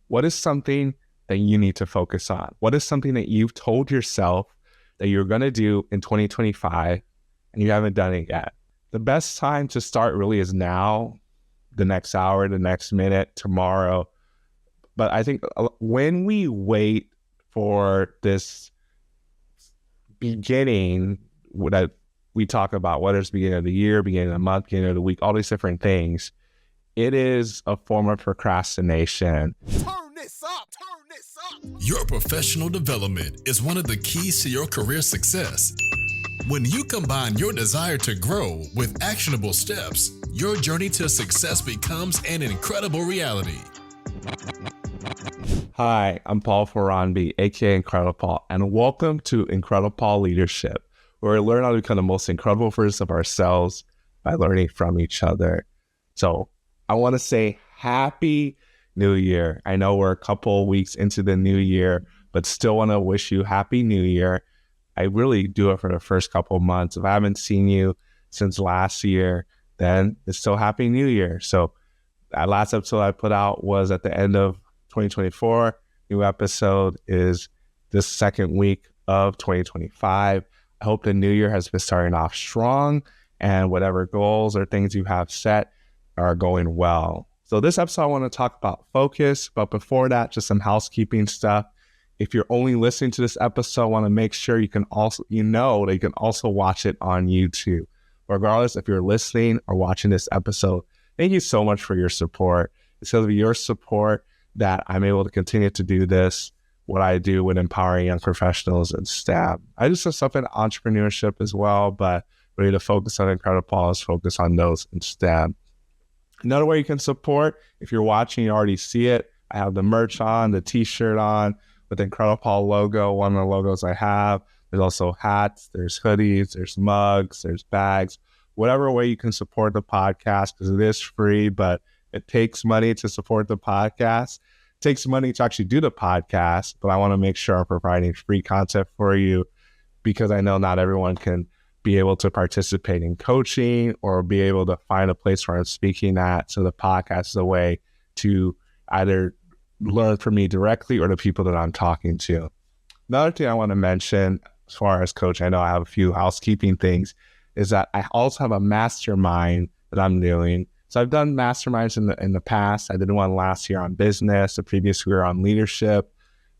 What is something that you need to focus on? What is something that you've told yourself that you're going to do in 2025 and you haven't done it yet? The best time to start really is now, the next hour, the next minute, tomorrow. But I think when we wait for this beginning that we talk about, whether it's beginning of the year, beginning of the month, beginning of the week, all these different things, it is a form of procrastination. Turn this up. Your professional development is one of the keys to your career success. When you combine your desire to grow with actionable steps, your journey to success becomes an incredible reality. Hi, I'm Paul Faronbi, aka IncrediPaul, and welcome to IncrediPaul Leadership, where we learn how to become the most incredible versions of ourselves by learning from each other. So I want to say Happy New Year. I know we're a couple weeks into the new year, but still want to wish you Happy New Year. I really do it for the first couple of months. If I haven't seen you since last year, then it's still Happy New Year. So that last episode I put out was at the end of 2024. New episode is this second week of 2025. I hope the new year has been starting off strong and whatever goals or things you have set are going well. So this episode, I want to talk about focus, but before that, just some housekeeping stuff. If you're only listening to this episode, I want to make sure you can also, that you can also watch it on YouTube. Regardless if you're listening or watching this episode, thank you so much for your support. It's because of your support that I'm able to continue to do this, what I do with empowering young professionals and staff. I do some stuff in entrepreneurship as well, but really the focus on IncrediPaul is focus on those instead. Another way you can support, if you're watching, you already see it. I have the merch on, the t-shirt on with the IncrediPaul logo, one of the logos I have. There's also hats, there's hoodies, there's mugs, there's bags. Whatever way you can support the podcast, because it is free, but it takes money to support the podcast. It takes money to actually do the podcast, but I want to make sure I'm providing free content for you because I know not everyone can be able to participate in coaching or be able to find a place where I'm speaking at. So the podcast is a way to either learn from me directly or the people that I'm talking to. Another thing I want to mention as far as coach, I know I have a few housekeeping things, is that I also have a mastermind that I'm doing. So I've done masterminds in the past. I did one last year on business, the previous year on leadership.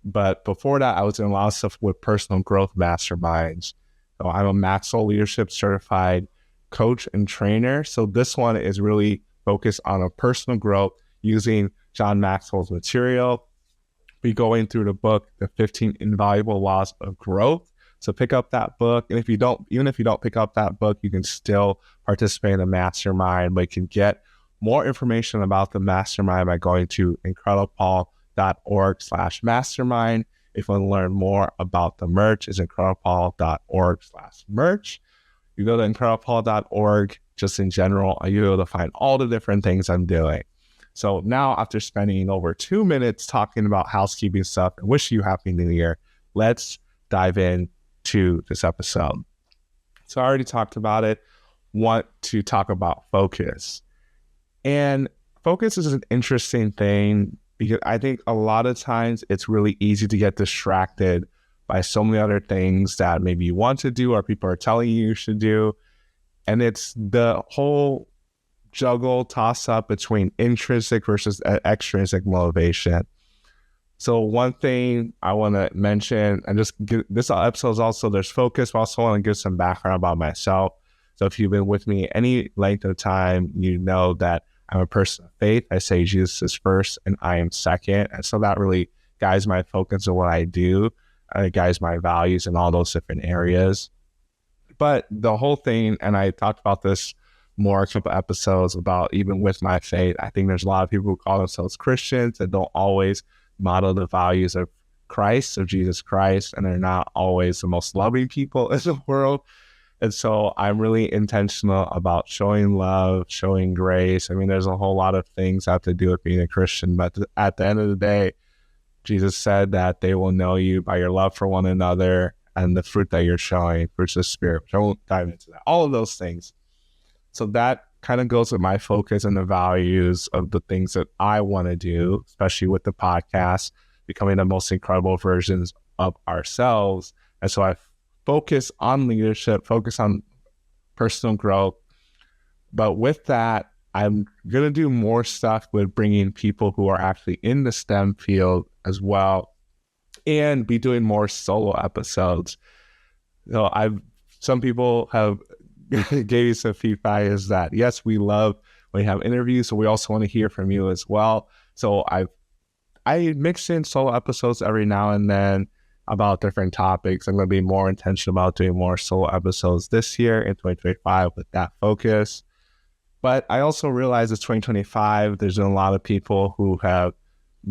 But before that, I was doing a lot of stuff with personal growth masterminds. So I'm a Maxwell Leadership Certified coach and trainer. So this one is really focused on a personal growth using John Maxwell's material. Be going through the book, The 15 Invaluable Laws of Growth. So pick up that book. And even if you don't pick up that book, you can still participate in the mastermind, but you can get more information about the mastermind by going to IncrediPaul.org/mastermind. If you want to learn more about the merch, it's IncrediPaul.org/merch. You go to IncrediPaul.org, just in general, you're able to find all the different things I'm doing. So now, after spending over 2 minutes talking about housekeeping stuff and wish you Happy New Year, let's dive into this episode. So I already talked about it. Want to talk about focus. And focus is an interesting thing because I think a lot of times it's really easy to get distracted by so many other things that maybe you want to do or people are telling you should do. And it's the whole toss up between intrinsic versus extrinsic motivation. So one thing I want to mention, and this episode is also, there's focus, but I also want to give some background about myself. So if you've been with me any length of time, you know that I'm a person of faith. I say Jesus is first and I am second. And so that really guides my focus of what I do. It guides my values in all those different areas. But the whole thing, and I talked about this more a couple episodes about even with my faith, I think there's a lot of people who call themselves Christians that don't always model the values of Christ, of Jesus Christ, and they're not always the most loving people in the world. And so I'm really intentional about showing love, showing grace. I mean, there's a whole lot of things that have to do with being a Christian, but at the end of the day, Jesus said that they will know you by your love for one another and the fruit that you're showing, fruits of the Spirit, which I won't dive into that. All of those things. So that kind of goes with my focus and the values of the things that I want to do, especially with the podcast, becoming the most incredible versions of ourselves. And so I focus on leadership, focus on personal growth. But with that, I'm going to do more stuff with bringing people who are actually in the STEM field as well, and be doing more solo episodes. So some people have gave you some feedback is that, yes, we love when we have interviews, so we also want to hear from you as well. So I mix in solo episodes every now and then about different topics. I'm going to be more intentional about doing more solo episodes this year in 2025 with that focus. But I also realize it's 2025. There's been a lot of people who have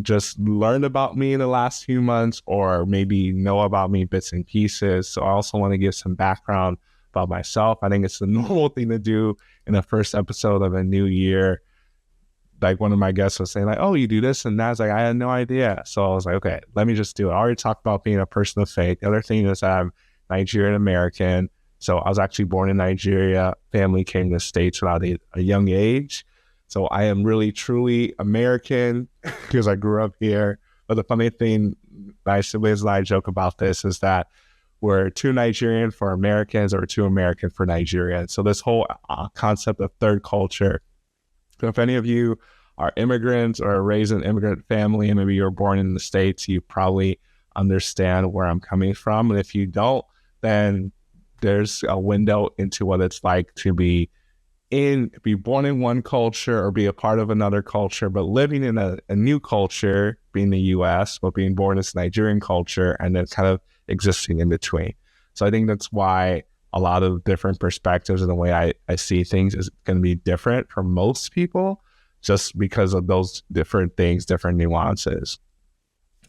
just learned about me in the last few months, or maybe know about me bits and pieces. So I also want to give some background about myself. I think it's the normal thing to do in the first episode of a new year. Like one of my guests was saying like, oh, you do this and that. I was like, I had no idea. So I was like, okay, let me just do it. I already talked about being a person of faith. The other thing is that I'm Nigerian American. So I was actually born in Nigeria. Family came to the States at a young age. So I am really, truly American because I grew up here. But the funny thing, my siblings and I joke about this, is that we're too Nigerian for Americans or too American for Nigerians. So this whole concept of third culture. So if any of you are immigrants or raised in an immigrant family, and maybe you're born in the States, you probably understand where I'm coming from. And if you don't, then there's a window into what it's like to be born in one culture or be a part of another culture, but living in a new culture, being the US, but being born as Nigerian culture, and then kind of existing in between. So I think that's why a lot of different perspectives and the way I see things is going to be different for most people, just because of those different things, different nuances.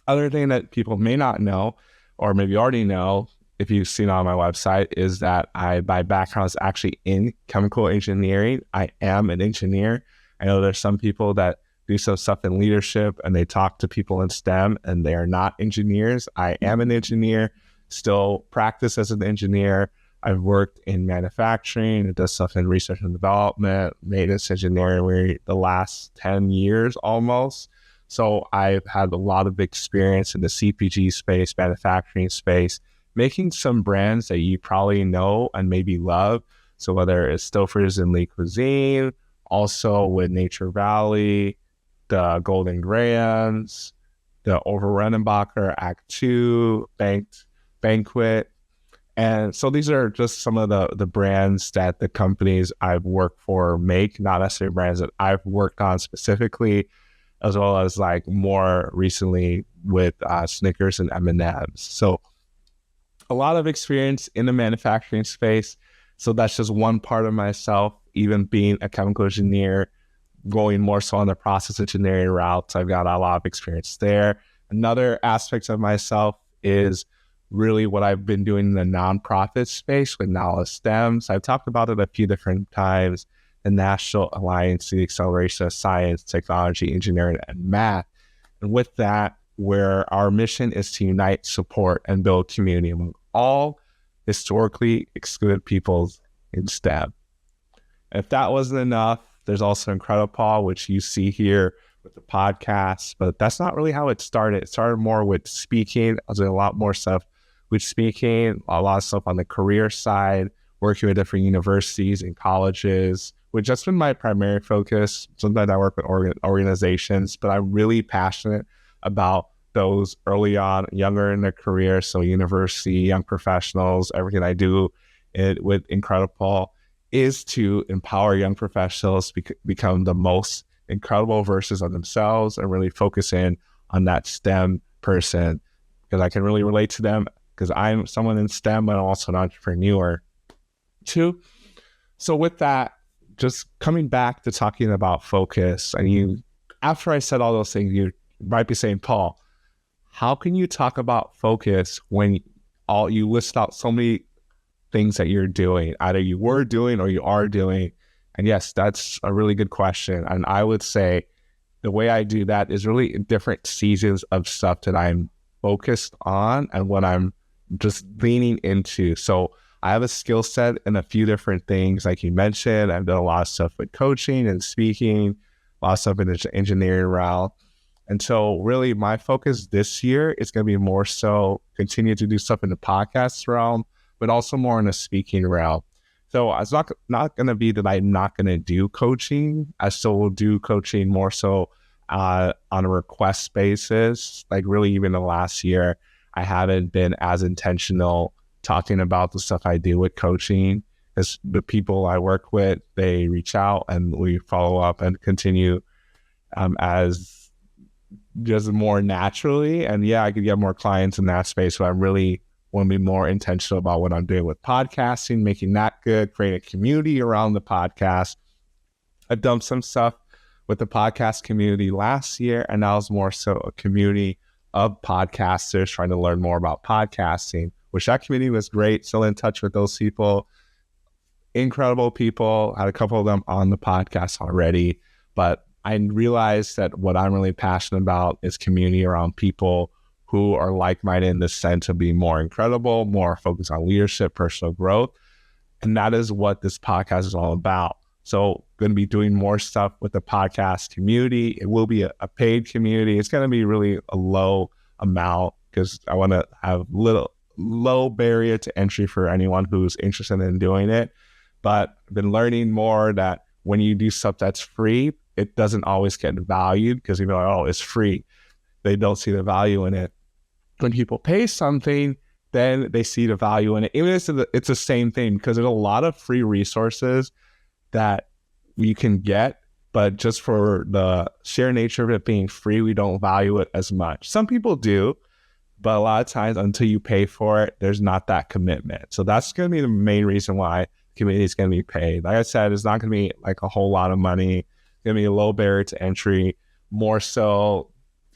Other thing that people may not know, or maybe already know, if you've seen on my website, is that my background is actually in chemical engineering. I am an engineer. I know there's some people that do some stuff in leadership and they talk to people in STEM and they are not engineers. I am an engineer, still practice as an engineer. I've worked in manufacturing, done stuff in research and development, maintenance engineering the last 10 years almost. So I've had a lot of experience in the CPG space, manufacturing space, making some brands that you probably know and maybe love. So whether it's Stouffer's and Le Cuisine, also with Nature Valley, the Golden Grahams, the Overrenenbacher Act 2, Banquet. And so these are just some of the brands that the companies I've worked for make, not necessarily brands that I've worked on specifically, as well as like more recently with Snickers and M&M's. So a lot of experience in the manufacturing space. So that's just one part of myself, even being a chemical engineer, going more so on the process engineering route. I've got a lot of experience there. Another aspect of myself is really what I've been doing in the nonprofit space with Knowledge STEM. So I've talked about it a few different times, the National Alliance to the Acceleration of Science, Technology, Engineering, and Math. And with that, where our mission is to unite, support, and build community among all historically excluded peoples in STEM. If that wasn't enough, there's also IncrediPaul, which you see here with the podcast, but that's not really how it started. It started more with speaking. I was doing a lot more stuff with speaking, a lot of stuff on the career side, working with different universities and colleges, which has been my primary focus. Sometimes I work with organizations, but I'm really passionate about those early on, younger in their career. So university, young professionals, everything I do with IncrediPaul is to empower young professionals to become the most incredible versions of themselves and really focus in on that STEM person, because I can really relate to them because I'm someone in STEM, but I'm also an entrepreneur too. So with that, just coming back to talking about focus, and after I said all those things, you might be saying, Paul, how can you talk about focus when you list out so many things that you're doing, either you were doing or you are doing? And yes, that's a really good question. And I would say the way I do that is really in different seasons of stuff that I'm focused on and what I'm just leaning into. So I have a skill set in a few different things. Like you mentioned, I've done a lot of stuff with coaching and speaking, a lot of stuff in the engineering route. And so really my focus this year is going to be more so continue to do stuff in the podcast realm, but also more in the speaking realm. So it's not going to be that I'm not going to do coaching. I still will do coaching more so on a request basis. Like really even the last year, I haven't been as intentional talking about the stuff I do with coaching, because the people I work with, they reach out and we follow up and continue as just more naturally. And yeah, I could get more clients in that space, but I really want to be more intentional about what I'm doing with podcasting, making that good, create a community around the podcast. I've done some stuff with the podcast community last year, and now it's more so a community of podcasters trying to learn more about podcasting, which that community was great. Still in touch with those people, incredible people. Had a couple of them on the podcast already, but I realized that what I'm really passionate about is community around people who are like-minded in the sense of being more incredible, more focused on leadership, personal growth. And that is what this podcast is all about. So going to be doing more stuff with the podcast community. It will be a paid community. It's going to be really a low amount because I want to have low barrier to entry for anyone who's interested in doing it. But I've been learning more that when you do stuff that's free, it doesn't always get valued because people are like, oh, it's free. They don't see the value in it. When people pay something, then they see the value in it. Even if it's the same thing, because there's a lot of free resources that you can get, but just for the sheer nature of it being free, we don't value it as much. Some people do, but a lot of times until you pay for it, there's not that commitment. So that's going to be the main reason why the community is going to be paid. Like I said, it's not going to be like a whole lot of money. It's going to be a low barrier to entry. More so,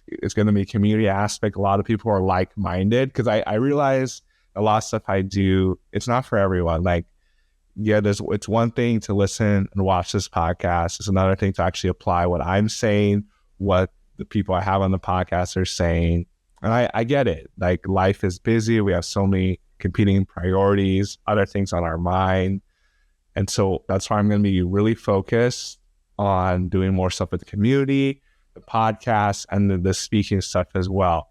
it's going to be a community aspect. A lot of people are like-minded because I realize a lot of stuff I do, it's not for everyone. Like, yeah, it's one thing to listen and watch this podcast. It's another thing to actually apply what I'm saying, what the people I have on the podcast are saying. And I get it. Like, life is busy. We have so many competing priorities, other things on our mind. And so that's why I'm going to be really focused on doing more stuff with the community, the podcast, and the speaking stuff as well.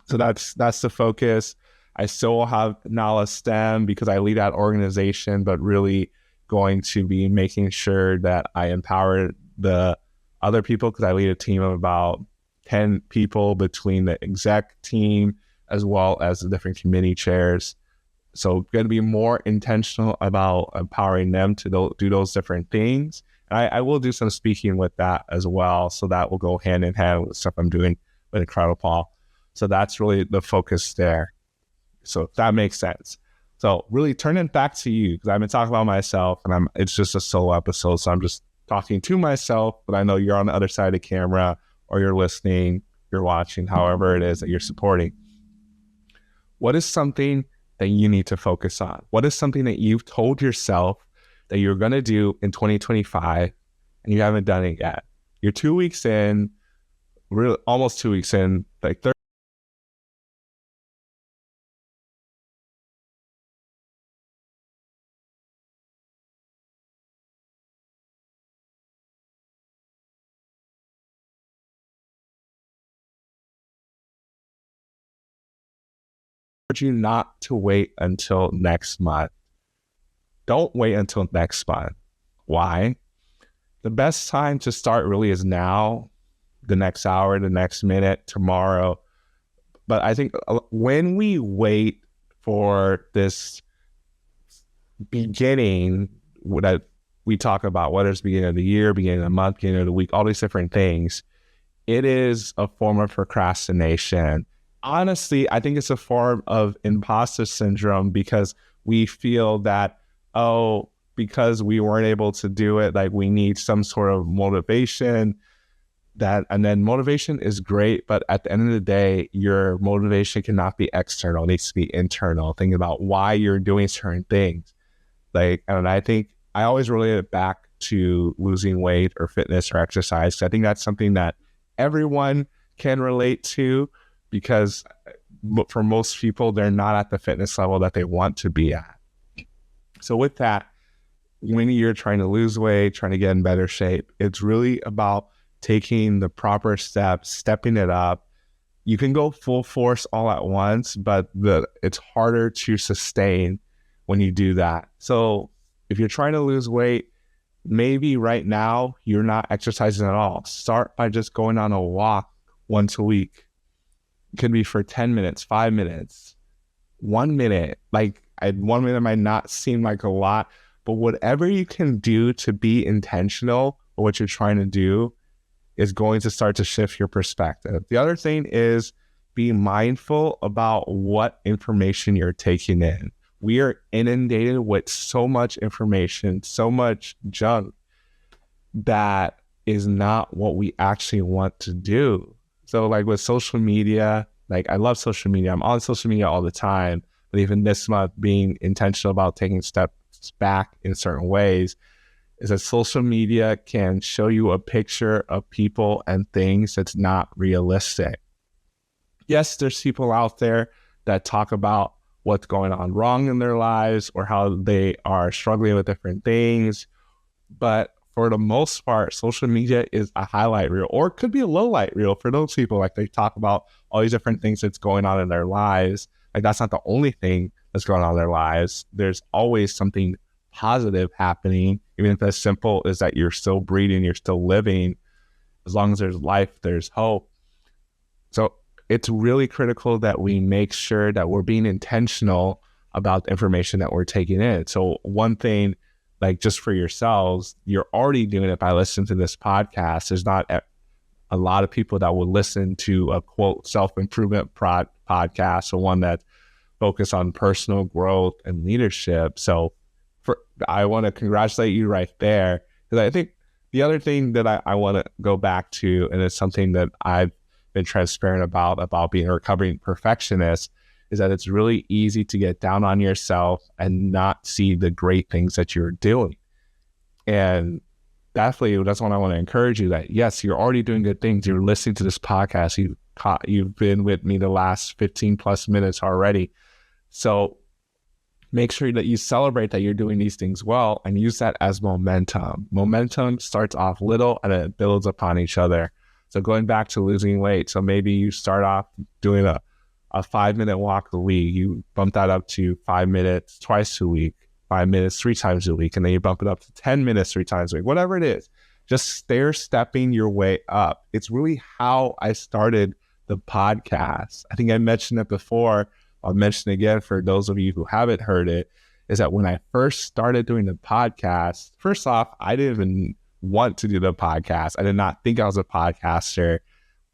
So that's the focus. I still will have Nala STEM because I lead that organization, but really going to be making sure that I empower the other people because I lead a team of about 10 people between the exec team as well as the different committee chairs. So going to be more intentional about empowering them to do those different things. And I will do some speaking with that as well. So that will go hand in hand with the stuff I'm doing with IncrediPaul. So that's really the focus there. So if that makes sense. So really turn it back to you because I've been talking about myself and it's just a solo episode. So I'm just talking to myself, but I know you're on the other side of the camera or you're listening, you're watching, however it is that you're supporting. What is something that you need to focus on? What is something that you've told yourself that you're going to do in 2025 and you haven't done it yet? You're 2 weeks in, really almost 2 weeks in, like you not to wait until next month. Don't wait until next month. Why? The best time to start really is now, the next hour, the next minute, tomorrow. But I think when we wait for this beginning that we talk about, whether it's beginning of the year, beginning of the month, beginning of the week, all these different things, it is a form of procrastination. Honestly, I think it's a form of imposter syndrome because we feel that, oh, because we weren't able to do it, like we need some sort of motivation. And then motivation is great, but at the end of the day, your motivation cannot be external. It needs to be internal. Think about why you're doing certain things. And I think I always relate it back to losing weight or fitness or exercise. I think that's something that everyone can relate to because for most people, they're not at the fitness level that they want to be at. So with that, when you're trying to lose weight, trying to get in better shape, it's really about taking the proper steps, stepping it up. You can go full force all at once, but it's harder to sustain when you do that. So if you're trying to lose weight, maybe right now you're not exercising at all. Start by just going on a walk once a week. It could be for 10 minutes, 5 minutes, 1 minute. 1 minute might not seem like a lot, but whatever you can do to be intentional for what you're trying to do is going to start to shift your perspective. The other thing is be mindful about what information you're taking in. We are inundated with so much information, so much junk that is not what we actually want to do. So like with social media, like I love social media. I'm on social media all the time, but even this month being intentional about taking steps back in certain ways is that social media can show you a picture of people and things that's not realistic. Yes, there's people out there that talk about what's going on wrong in their lives or how they are struggling with different things. But for the most part, social media is a highlight reel, or it could be a low light reel for those people. Like they talk about all these different things that's going on in their lives. Like that's not the only thing that's going on in their lives. There's always something positive happening, even if as simple as that you're still breathing, you're still living. As long as there's life, there's hope. So it's really critical that we make sure that we're being intentional about the information that we're taking in. So one thing, like just for yourselves, you're already doing it by listening to this podcast. There's not a lot of people that will listen to a quote self-improvement podcast, or one that's focused on personal growth and leadership. So I want to congratulate you right there, because I think the other thing that I want to go back to, and it's something that I've been transparent about being a recovering perfectionist, is that it's really easy to get down on yourself and not see the great things that you're doing. And definitely that's what I want to encourage you, that yes, you're already doing good things. You're listening to this podcast. You've been with me the last 15 plus minutes already. So make sure that you celebrate that you're doing these things well and use that as momentum. Momentum starts off little and it builds upon each other. So going back to losing weight, so maybe you start off doing a 5-minute walk a week. You bump that up to 5 minutes twice a week, 5 minutes 3 times a week, and then you bump it up to 10 minutes 3 times a week, whatever it is. Just stair-stepping your way up. It's really how I started the podcast. I think I mentioned it before. I'll mention it again for those of you who haven't heard it, is that when I first started doing the podcast, first off, I didn't even want to do the podcast. I did not think I was a podcaster.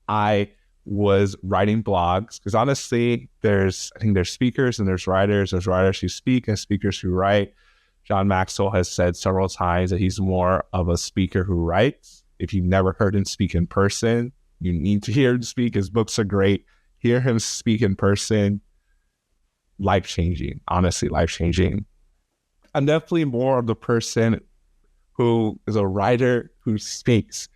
I was writing blogs, because honestly, I think there's speakers and there's writers. There's writers who speak and speakers who write. John Maxwell has said several times that he's more of a speaker who writes. If you've never heard him speak in person, you need to hear him speak. His books are great. Hear him speak in person. Life-changing, honestly, life-changing. I'm definitely more of the person who is a writer who speaks.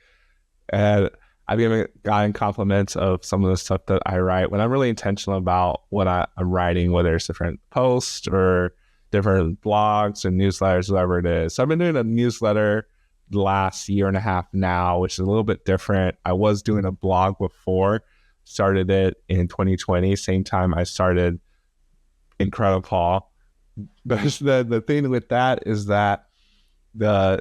And I've even gotten compliments of some of the stuff that I write when I'm really intentional about what I'm writing, whether it's different posts or different blogs and newsletters, whatever it is. So I've been doing a newsletter the last year and a half now, which is a little bit different. I was doing a blog before, started it in 2020, same time I started IncrediPaul. But the thing with that is that the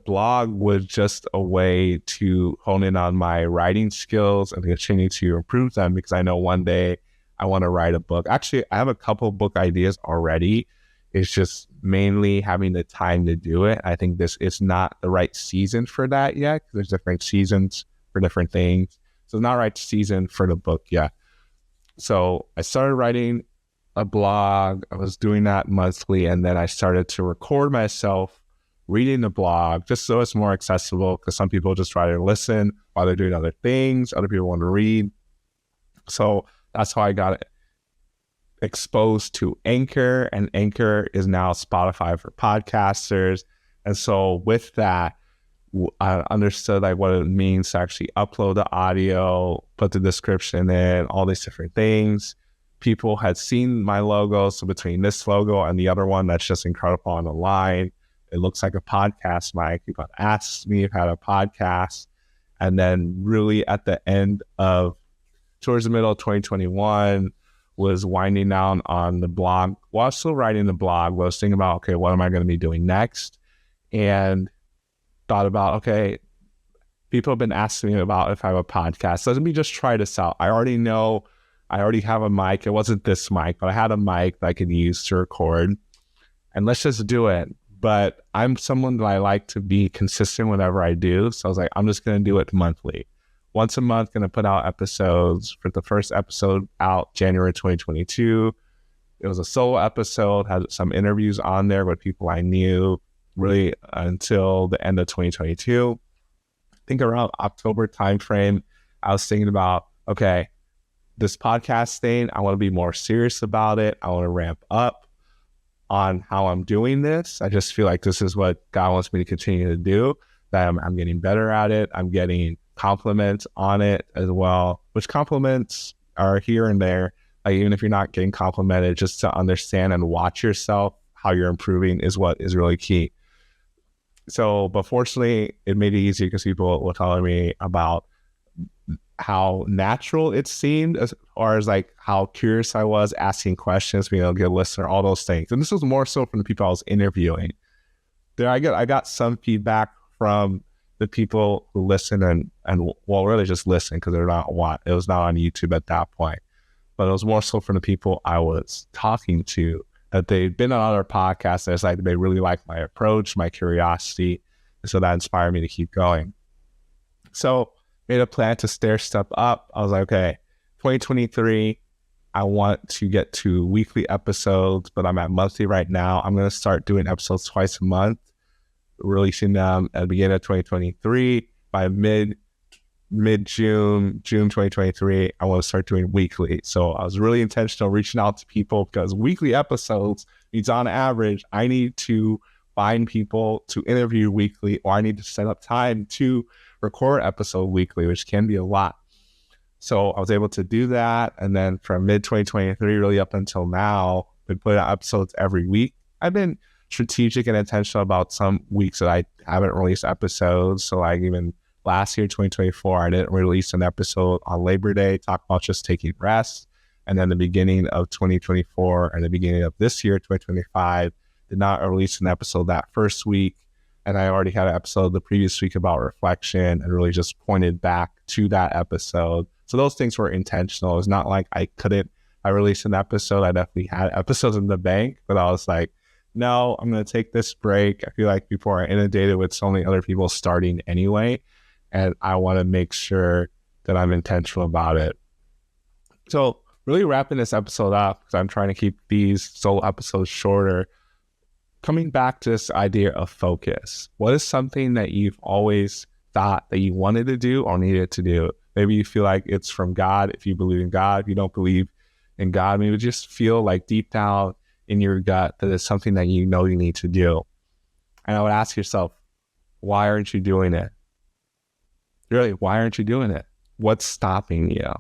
blog was just a way to hone in on my writing skills and continue to improve them, because I know one day I want to write a book. Actually, I have a couple of book ideas already. It's just mainly having the time to do it. I think it's not the right season for that yet, because there's different seasons for different things. So it's not the right season for the book yet. So I started writing a blog. I was doing that monthly, and then I started to record myself reading the blog, just so it's more accessible, because some people just rather listen while they're doing other things. Other people want to read. So that's how I got exposed to Anchor, and Anchor is now Spotify for podcasters. And so with that, I understood like what it means to actually upload the audio, put the description in, all these different things, people had seen my logo. So between this logo and the other one that's just IncrediPaul on the line, it looks like a podcast mic. People asked me if I had a podcast. And then really at the end of, towards the middle of 2021, was winding down on the blog. While I was still writing the blog, I was thinking about, okay, what am I going to be doing next? And thought about, okay, people have been asking me about if I have a podcast. So let me just try this out. I already have a mic. It wasn't this mic, but I had a mic that I could use to record. And let's just do it. But I'm someone that I like to be consistent whenever I do. So I was like, I'm just going to do it monthly. Once a month, going to put out episodes. For the first episode out January 2022. It was a solo episode, had some interviews on there with people I knew really until the end of 2022. I think around October timeframe, I was thinking about, okay, this podcast thing, I want to be more serious about it. I want to ramp up on how I'm doing this. I just feel like this is what God wants me to continue to do, that I'm getting better at it. I'm getting compliments on it as well, which compliments are here and there. Like even if you're not getting complimented, just to understand and watch yourself, how you're improving is what is really key. So, but fortunately, it made it easy because people were telling me about how natural it seemed, as far as like how curious I was, asking questions, being a good listener, all those things. And this was more so from the people I was interviewing. There, I got some feedback from the people who listen and well, really just listen, because it was not on YouTube at that point. But it was more so from the people I was talking to, that they'd been on other podcasts, and it's like they really liked my approach, my curiosity. And so that inspired me to keep going. So made a plan to stair step up. I was like, okay, 2023, I want to get to weekly episodes, but I'm at monthly right now. I'm going to start doing episodes twice a month, releasing them at the beginning of 2023. By mid-June, June 2023, I want to start doing weekly. So I was really intentional reaching out to people, because weekly episodes means on average, I need to find people to interview weekly, or I need to set up time to record episode weekly, which can be a lot. So I was able to do that. And then from mid-2023, really up until now, been putting out episodes every week. I've been strategic and intentional about some weeks that I haven't released episodes. So like even last year, 2024, I didn't release an episode on Labor Day, talk about just taking rest. And then the beginning of 2024 and the beginning of this year, 2025, did not release an episode that first week. And I already had an episode the previous week about reflection, and really just pointed back to that episode. So those things were intentional. It's not like I released an episode. I definitely had episodes in the bank, but I was like, no, I'm going to take this break. I feel like people are inundated with so many other people starting anyway. And I want to make sure that I'm intentional about it. So really wrapping this episode up, because I'm trying to keep these solo episodes shorter, coming back to this idea of focus. What is something that you've always thought that you wanted to do or needed to do? Maybe you feel like it's from God. If you believe in God, if you don't believe in God, maybe just feel like deep down in your gut that it's something that you know you need to do. And I would ask yourself, why aren't you doing it? Really, why aren't you doing it? What's stopping you?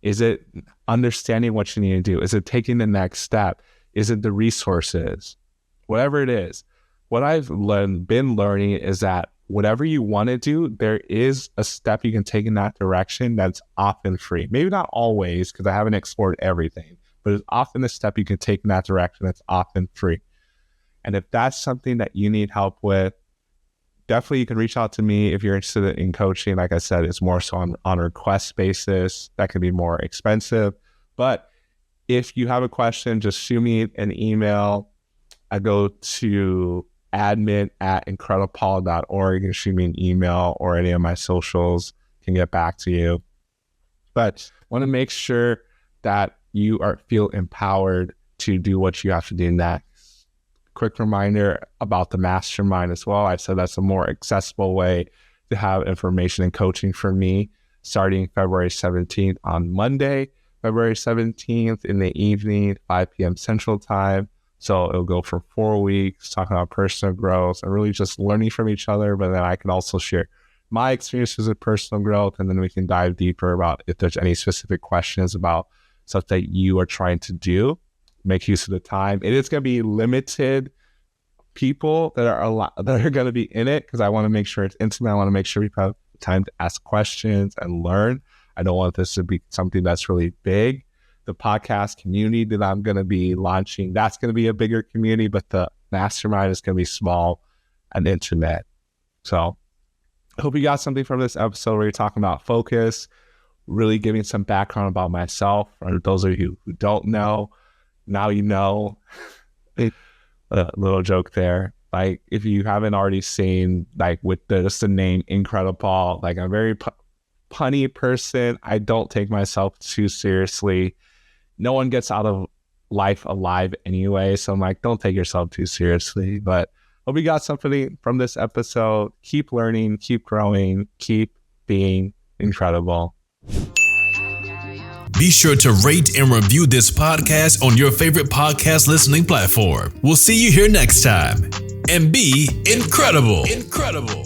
Is it understanding what you need to do? Is it taking the next step? Is it the resources? Whatever it is, what I've been learning is that whatever you want to do, there is a step you can take in that direction that's often free. Maybe not always, because I haven't explored everything, but it's often a step you can take in that direction that's often free. And if that's something that you need help with, definitely you can reach out to me if you're interested in coaching. Like I said, it's more so on a request basis. That can be more expensive. But if you have a question, just shoot me an email. I go to admin@IncrediPaul.org. You can shoot me an email, or any of my socials can get back to you. But want to make sure that you feel empowered to do what you have to do next. Quick reminder about the mastermind as well. I said that's a more accessible way to have information and coaching for me, starting February 17th on Monday, February 17th in the evening, 5 p.m. Central Time. So it'll go for 4 weeks, talking about personal growth and really just learning from each other. But then I can also share my experiences with personal growth, and then we can dive deeper about if there's any specific questions about stuff that you are trying to do. Make use of the time. It is going to be limited people that are going to be in it, because I want to make sure it's intimate. I want to make sure we have time to ask questions and learn. I don't want this to be something that's really big. The podcast community that I'm going to be launching, that's going to be a bigger community, but the mastermind is going to be small and intimate. So I hope you got something from this episode where you're talking about focus, really giving some background about myself. For those of you who don't know, now you know. A little joke there. Like, if you haven't already seen, like, with just the name IncrediPaul, like, I'm a very punny person. I don't take myself too seriously. No one gets out of life alive anyway, so I'm like, don't take yourself too seriously. But hope you got something from this episode. Keep learning, keep growing, keep being incredible. Be sure to rate and review this podcast on your favorite podcast listening platform. We'll see you here next time. And be incredible. Incredible.